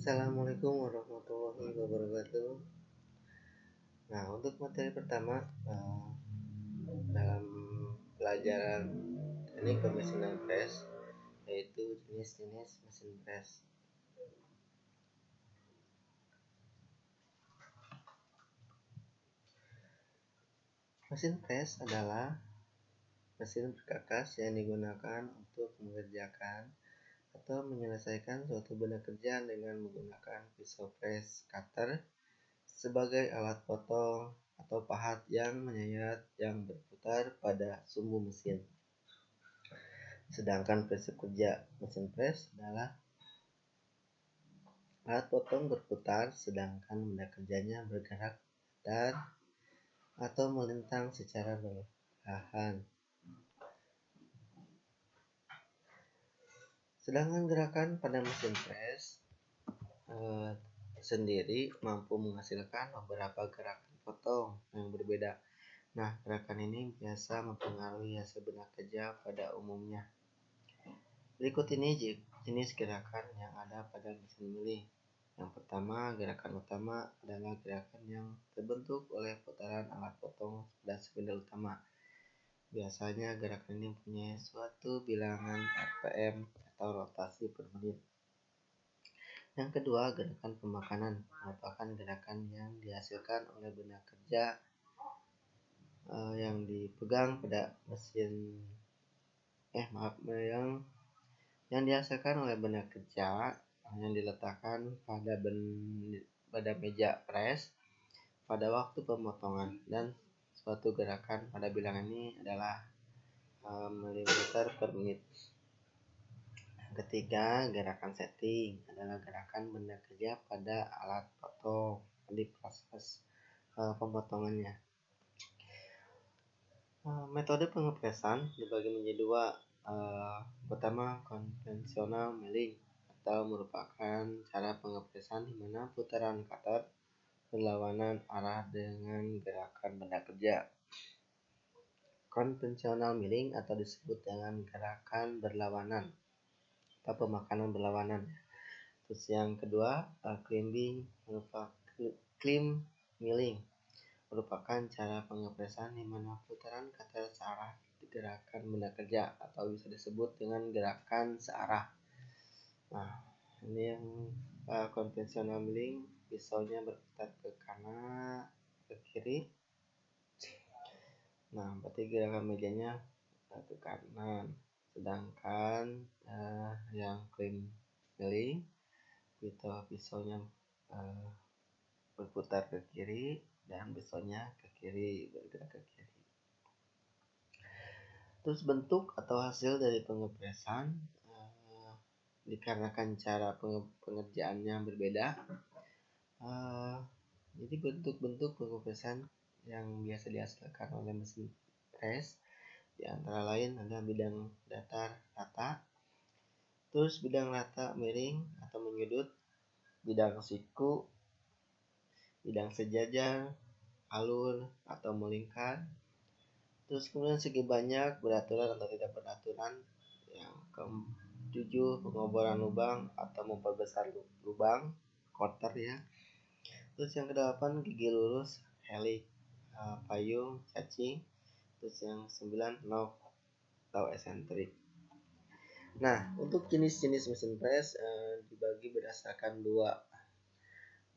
Assalamualaikum warahmatullahi wabarakatuh. Nah, untuk materi pertama dalam pelajaran teknik pemesinan press, yaitu jenis-jenis mesin press. Mesin press adalah mesin perkakas yang digunakan untuk mengerjakan atau menyelesaikan suatu benda kerja dengan menggunakan pisau press cutter sebagai alat potong atau pahat yang menyayat yang berputar pada sumbu mesin. Sedangkan prinsip kerja mesin press adalah alat potong berputar sedangkan benda kerjanya bergerak datar atau melintang secara berlahan. Sedangkan gerakan pada mesin press sendiri mampu menghasilkan beberapa gerakan potong yang berbeda. Nah, gerakan ini biasa mempengaruhi hasil benda kerja pada umumnya. Berikut ini jenis gerakan yang ada pada mesin milling. Yang pertama, gerakan utama adalah gerakan yang terbentuk oleh putaran alat potong pada spindle utama. Biasanya gerakan ini mempunyai suatu bilangan RPM atau rotasi per menit. Yang kedua, gerakan pemakanan merupakan gerakan yang dihasilkan oleh benda kerja yang dipegang pada mesin yang dihasilkan oleh benda kerja yang diletakkan pada meja press pada waktu pemotongan, dan suatu gerakan pada bilangan ini adalah milimeter per menit. Yang ketiga, gerakan setting adalah gerakan benda kerja pada alat potong di proses pemotongannya. Metode pengepresan dibagi menjadi dua. Pertama, konvensional milling atau merupakan cara pengepresan di mana putaran cutter berlawanan arah dengan gerakan benda kerja. Konvensional milling atau disebut dengan gerakan berlawanan atau pemakanan berlawanan. Terus yang kedua, climb milling merupakan cara pengepresan di mana putaran cutter searah gerakan benda kerja atau bisa disebut dengan gerakan searah. Nah, ini yang konvensional milling, pisaunya berputar ke kanan, ke kiri. Nah, berarti gerakan mejanya ke kanan. Sedangkan yang climb milling, pisaunya berputar ke kiri dan pisaunya ke kiri, bergerak ke kiri. Terus bentuk atau hasil dari pengepresan dikarenakan cara pengerjaannya berbeda. Jadi bentuk-bentuk pengepresan yang biasa dihasilkan oleh mesin press di antara lain adalah bidang datar rata, terus bidang rata miring atau menyudut, bidang siku, bidang sejajar, alur atau melingkar, terus kemudian segi banyak, beraturan atau tidak beraturan. Yang ketujuh, pengoboran lubang atau memperbesar lubang, quarter ya. Terus yang kedelapan, gigi lurus, helix, payung, cacing. Terus yang 9, knock atau eksentrik. Nah, untuk jenis-jenis mesin press dibagi berdasarkan dua.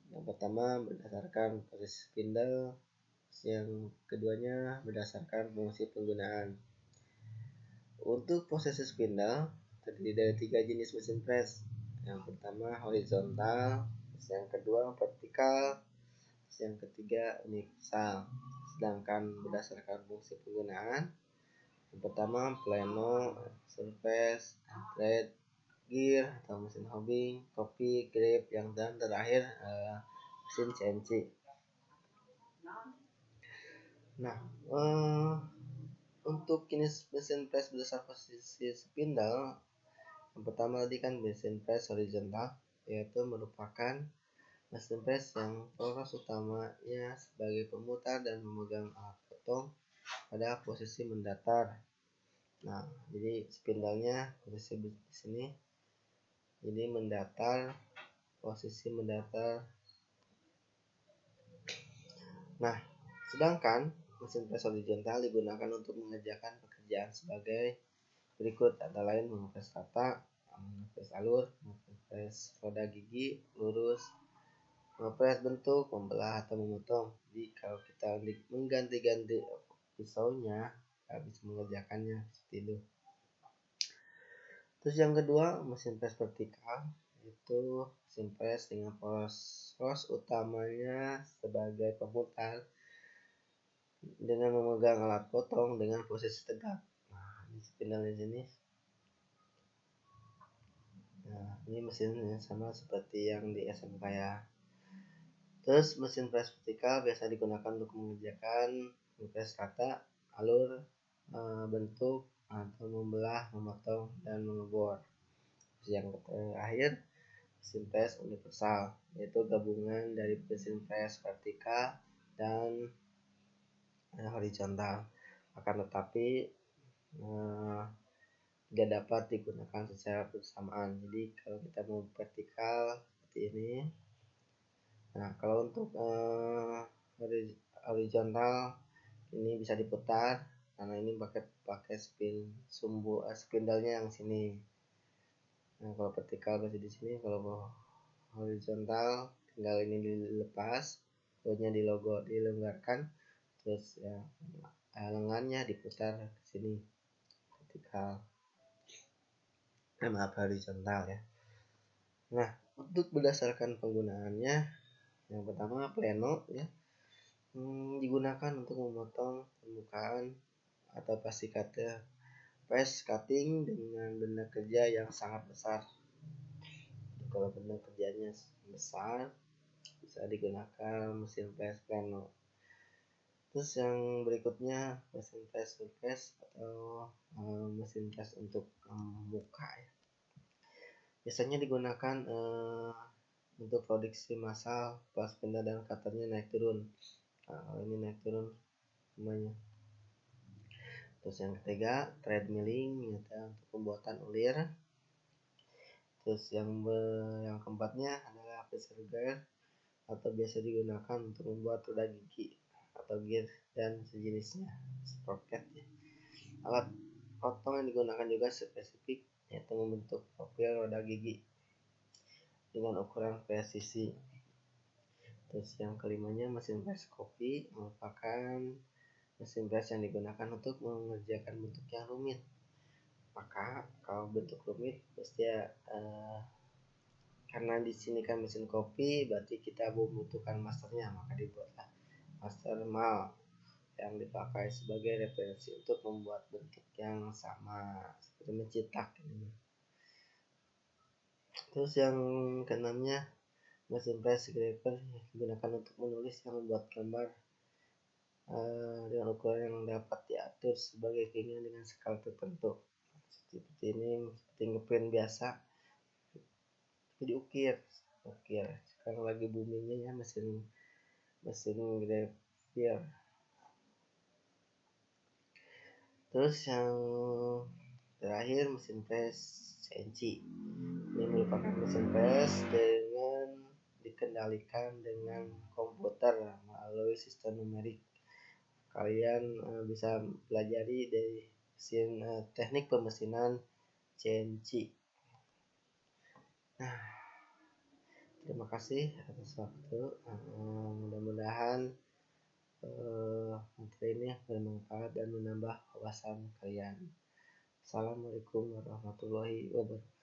Yang pertama berdasarkan posisi spindle, yang keduanya berdasarkan fungsi penggunaan. Untuk posisi spindle terdiri dari 3 jenis mesin press. Yang pertama horizontal, yang kedua vertikal, yang ketiga universal. Sedangkan berdasarkan fungsi penggunaan, yang pertama plano, surface, thread, gear atau mesin hobbing, copy, grip, yang dan terakhir mesin CNC. Nah, untuk jenis mesin press berdasarkan posisi spindle, yang pertama tadi kan mesin press horizontal, yaitu merupakan mesin press yang fokus utamanya sebagai pemutar dan memegang alat potong pada posisi mendatar. Nah, jadi spindlenya posisi di sini, jadi mendatar posisi mendatar. Nah, sedangkan mesin press horizontal digunakan untuk mengerjakan pekerjaan sebagai berikut, antara lain mengepres rata, mengepres alur, mengepres roda gigi lurus, mengepres bentuk, membelah atau memotong. Jadi kalau kita mengganti-ganti pisaunya, kita bisa mengerjakannya seperti itu. Terus yang kedua, mesin press vertikal, itu mesin press dengan poros utamanya sebagai pemutar dengan memegang alat potong dengan posisi tegak. Nah, ini spindle di sini. Nah, ini mesinnya sama seperti yang di SMK ya. Terus mesin press vertikal biasa digunakan untuk mengerjakan press rata, alur, bentuk, atau membelah, memotong, dan mengebor. Terus yang terakhir, mesin press universal, yaitu gabungan dari mesin press vertikal dan horizontal. Akan tetapi tidak dapat digunakan secara bersamaan. Jadi kalau kita mau vertikal seperti ini. Nah, kalau untuk horizontal ini bisa diputar karena ini pakai spindle-nya yang sini. Nah, kalau vertikal masih di sini, kalau horizontal tinggal ini dilepas, bautnya dilonggarkan, terus ya lengannya diputar ke sini vertikal. Maaf, horizontal ya. Nah, untuk berdasarkan penggunaannya, yang pertama pleno ya, digunakan untuk memotong permukaan atau press cutting dengan benda kerja yang sangat besar. Kalau benda kerjanya besar, bisa digunakan mesin press pleno. Terus yang berikutnya mesin press surface atau mesin press untuk muka ya. Biasanya digunakan untuk produksi massal pas benda dan cutternya naik turun. Nah, ini naik turun semuanya. Terus yang ketiga treadmilling ya, untuk pembuatan ulir. Terus yang keempatnya adalah pressure gear atau biasa digunakan untuk membuat roda gigi atau gear dan sejenisnya, sprocket ya. Alat potong yang digunakan juga spesifik, yaitu membentuk profil roda gigi dengan ukuran presisi. Terus yang kelimanya mesin press kopi merupakan mesin press yang digunakan untuk mengerjakan bentuk yang rumit. Maka kalau bentuk rumit pasti ya, karena di sini kan mesin kopi, berarti kita membutuhkan masternya, maka dibuatlah master mal yang dipakai sebagai referensi untuk membuat bentuk yang sama seperti mencetak ini. Terus yang keenamnya mesin press graver digunakan untuk menulis yang membuat gambar dengan ukuran yang dapat diatur sebagai keinginan dengan skala tertentu. Seperti ini, seperti ngeprint biasa, tapi diukir. Sekarang lagi boomingnya ya mesin graver. Terus yang terakhir mesin press CNC. Ini merupakan mesin press dengan dikendalikan dengan komputer melalui sistem numerik. Kalian bisa pelajari dari teknik pemesinan CNC. Nah, terima kasih atas waktu. Mudah-mudahan materi ini bermanfaat dan menambah wawasan kalian. Assalamualaikum warahmatullahi wabarakatuh.